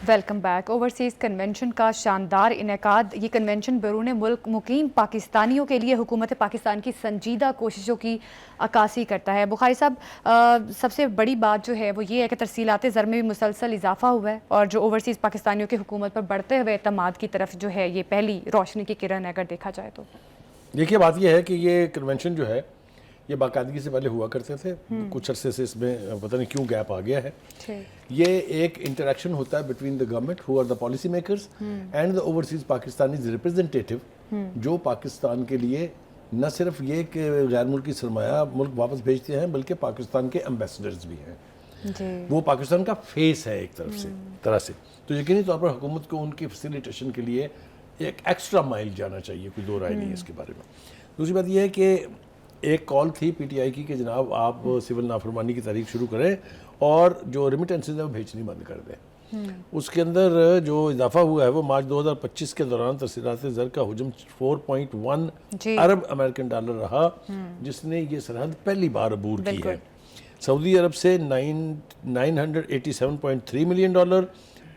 Welcome back. Overseas convention کا شاندار انعقاد۔ یہ کنونشن بیرون ملک مقیم پاکستانیوں کے لیے حکومت پاکستان کی سنجیدہ کوششوں کی عکاسی کرتا ہے۔ بخاری صاحب، سب سے بڑی بات جو ہے وہ یہ ہے کہ ترسیلات زر میں بھی مسلسل اضافہ ہوا ہے، اور جو اوورسیز پاکستانیوں کی حکومت پر بڑھتے ہوئے اعتماد کی طرف جو ہے یہ پہلی روشنی کی کرن ہے اگر دیکھا جائے تو۔ دیکھیے، بات یہ ہے کہ یہ کنونشن جو ہے یہ باقاعدگی سے پہلے ہوا کرتے تھے، کچھ عرصے سے اس میں پتہ نہیں کیوں گیپ آ گیا ہے۔ یہ ایک انٹریکشن ہوتا ہے بٹوین دا گورنمنٹ ہو or the policy makers and the overseas Pakistanis representative, جو پاکستان کے لیے نہ صرف یہ کہ غیر ملکی سرمایہ ملک واپس بھیجتے ہیں بلکہ پاکستان کے ایمبیسڈرز بھی ہیں۔ وہ پاکستان کا فیس ہے ایک طرح سے، تو یقینی طور پر حکومت کو ان کی فیسیلیٹیشن کے لیے ایک ایکسٹرا مائل جانا چاہیے، کوئی دو رائے نہیں ہے اس کے بارے میں۔ دوسری بات یہ ہے کہ ایک کال تھی پی ٹی آئی کی کہ جناب آپ سول نافرمانی کی تاریخ شروع کریں اور جو ریمیٹنسز ہیں وہ بھیجنی بند کر دیں۔ اس کے اندر جو اضافہ ہوا ہے وہ مارچ 2025 کے دوران ترسیلات زر کا حجم 4.1 ارب امریکن ڈالر رہا، جس نے یہ سرحد پہلی بار عبور کی ہے۔ سعودی عرب سے 987.3 ملین ڈالر،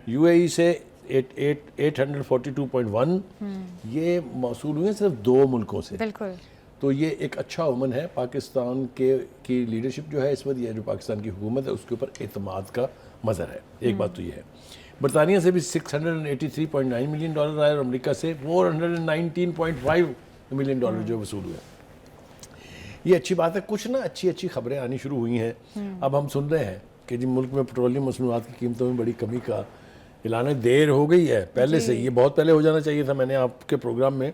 یو اے ای سے 842.1، یہ موصول ہوئے صرف دو ملکوں سے۔ تو یہ ایک اچھا عمل ہے پاکستان کی لیڈرشپ جو ہے اس وقت، یہ جو پاکستان کی حکومت ہے اس کے اوپر اعتماد کا مظہر ہے۔ ایک بات تو یہ ہے۔ برطانیہ سے بھی 683.9 ملین ڈالر آئے اور امریکہ سے 419.5 ملین ڈالر جو وصول ہوئے۔ یہ اچھی بات ہے، کچھ نا اچھی خبریں آنی شروع ہوئی ہیں۔ اب ہم سن رہے ہیں کہ جن ملک میں پیٹرولیم مصنوعات کی قیمتوں میں بڑی کمی کا اعلان ہے، دیر ہو گئی ہے پہلے سے، یہ بہت پہلے ہو جانا چاہیے تھا۔ میں نے آپ کے پروگرام میں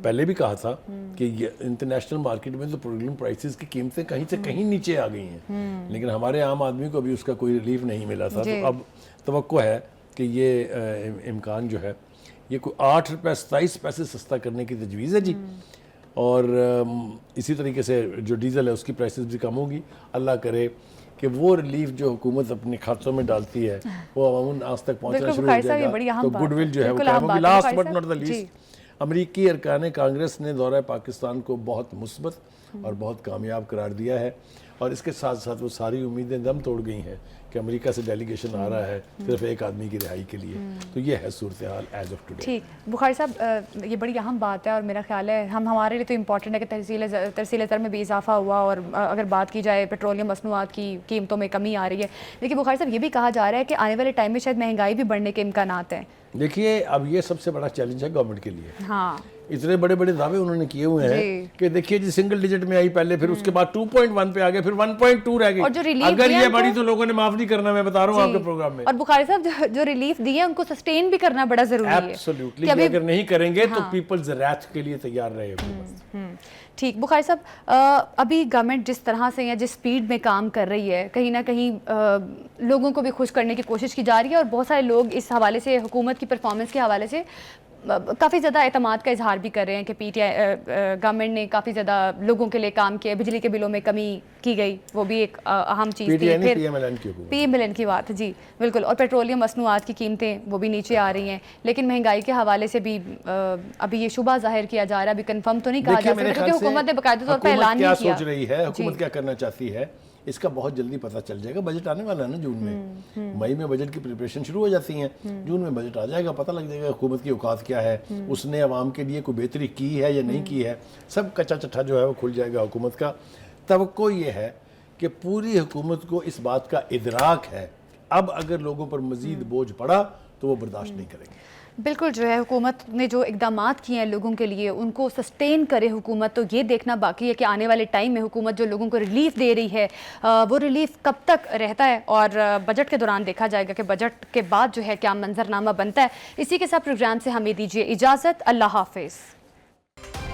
پہلے بھی کہا تھا کہ یہ انٹرنیشنل مارکیٹ میں تو پیٹرولیم پرائسز کی قیمتیں کہیں سے کہیں نیچے آ گئی ہیں، لیکن ہمارے عام آدمی کو ابھی اس کا کوئی ریلیف نہیں ملا تھا۔ تو اب توقع ہے کہ یہ امکان جو ہے یہ کوئی 8 روپے 27 پیسے سستا کرنے کی تجویز ہے جی، اور اسی طریقے سے جو ڈیزل ہے اس کی پرائسز بھی کم ہوگی۔ اللہ کرے کہ وہ ریلیف جو حکومت اپنے خاتوں میں ڈالتی ہے وہ عواماً آج تک پہنچنا شروع ہو جائے گا، تو گڈ ول جو ہے وہ قائم ہوگی۔ Last but not the least, امریکی ارکان کانگریس نے دورہ پاکستان کو بہت مثبت اور بہت کامیاب قرار دیا ہے، اور اس کے ساتھ ساتھ وہ ساری امیدیں دم توڑ گئی ہیں کہ امریکہ سے ڈیلیگیشن آ رہا ہے صرف ایک آدمی کی رہائی کے لیے۔ تو یہ ہے صورتحال ایز آف ٹوڈے۔ ٹھیک بخاری صاحب، یہ بڑی اہم بات ہے اور میرا خیال ہے ہمارے لیے تو امپورٹنٹ ہے کہ ترسیل زر میں بھی اضافہ ہوا، اور اگر بات کی جائے پیٹرولیم مصنوعات کی قیمتوں میں کمی آ رہی ہے، لیکن بخاری صاحب یہ بھی کہا جا رہا ہے کہ آنے والے ٹائم میں شاید مہنگائی بھی بڑھنے کے امکانات ہیں۔ دیکھیے، اب یہ سب سے بڑا چیلنج ہے گورنمنٹ کے لیے۔ اتنے بڑے بڑے دعوے انہوں نے کیے ہوئے ہیں کہ دیکھیے جی سنگل ڈیجٹ میں آئی پہلے، پھر اس کے بعد 2.1 پہ آ گئے، پھر 1.2 رہ گئی۔ اگر یہ بڑی تو لوگوں نے معاف نہیں کرنا، میں بتا رہا ہوں آپ کے پروگرام میں۔ اور بخاری صاحب جو ریلیف دی ہے ان کو سسٹین بھی کرنا بڑا ضروری ہے۔ ایبسولوٹلی، اگر نہیں کریں گے تو پیپلز ریتھ کے لیے تیار رہے حکومت۔ ٹھیک بخاری صاحب، ابھی گورنمنٹ جس طرح سے یا جس سپیڈ میں کام کر رہی ہے، کہیں نہ کہیں لوگوں کو بھی خوش کرنے کی کوشش کی جا رہی ہے، اور بہت سارے لوگ اس حوالے سے حکومت کی پرفارمنس کے حوالے سے کافی زیادہ اعتماد کا اظہار بھی کر رہے ہیں کہ پی ٹی آئی گورنمنٹ نے کافی زیادہ لوگوں کے لیے کام کیا، بجلی کے بلوں میں کمی کی گئی، وہ بھی ایک اہم چیز تھی۔ پھر پی ایم ایل این کی بات، جی بالکل، اور پیٹرولیم مصنوعات کی قیمتیں وہ بھی نیچے آ رہی ہیں، لیکن مہنگائی کے حوالے سے بھی ابھی یہ شبہ ظاہر کیا جا رہا ہے، ابھی کنفرم تو نہیں کہا جا سکتا کیونکہ حکومت نے باقاعدہ طور پر اعلان نہیں کیا۔ حکومت کیا سوچ رہی ہے، حکومت کیا کرنا چاہتی ہے، اس کا بہت جلدی پتہ چل جائے گا۔ بجٹ آنے والا ہے نا جون میں، مئی میں بجٹ کی پریپریشن شروع ہو جاتی ہیں، جون میں بجٹ آ جائے گا، پتہ لگ جائے گا حکومت کی اوقات کیا ہے، اس نے عوام کے لیے کوئی بہتری کی ہے یا نہیں کی ہے، سب کچا چٹھا جو ہے وہ کھل جائے گا حکومت کا۔ توقع یہ ہے کہ پوری حکومت کو اس بات کا ادراک ہے، اب اگر لوگوں پر مزید بوجھ پڑا تو وہ برداشت نہیں کریں گے۔ بالکل، جو ہے حکومت نے جو اقدامات کیے ہیں لوگوں کے لیے ان کو سسٹین کرے حکومت، تو یہ دیکھنا باقی ہے کہ آنے والے ٹائم میں حکومت جو لوگوں کو ریلیف دے رہی ہے وہ ریلیف کب تک رہتا ہے، اور بجٹ کے دوران دیکھا جائے گا کہ بجٹ کے بعد جو ہے کیا منظر نامہ بنتا ہے۔ اسی کے ساتھ پروگرام سے ہمیں دیجیے اجازت، اللہ حافظ۔